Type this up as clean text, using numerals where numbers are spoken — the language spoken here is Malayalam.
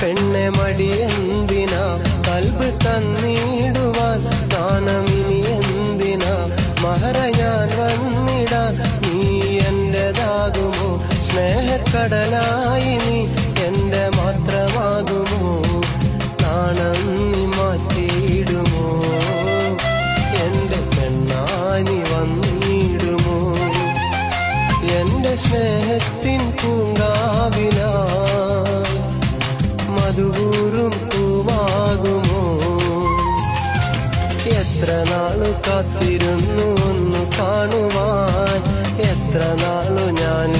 പെണ്ണെ മടിയെന്തിനാ കൽബ് തന്നിടുവാൻ, നാണമിനി എന്തിനാ മഹറ ഞാൻ വന്നിടാൻ. നീ എന്റേതാകുമോ സ്നേഹക്കടലായി, നീ എന്റെ മാത്രമാകുമോ, നാണം നീ മാറ്റിയിടുമോ, എന്റെ പെണ്ണായി നീ വന്നിടുമോ, എന്റെ സ്നേഹത്തിൻ പൂങ്കാവിലാ മധുകൂറും പൂവാകുമോ. എത്ര നാളു കാത്തിരുന്നു ഒന്ന് കാണുവാൻ, എത്ര നാളു ഞാൻ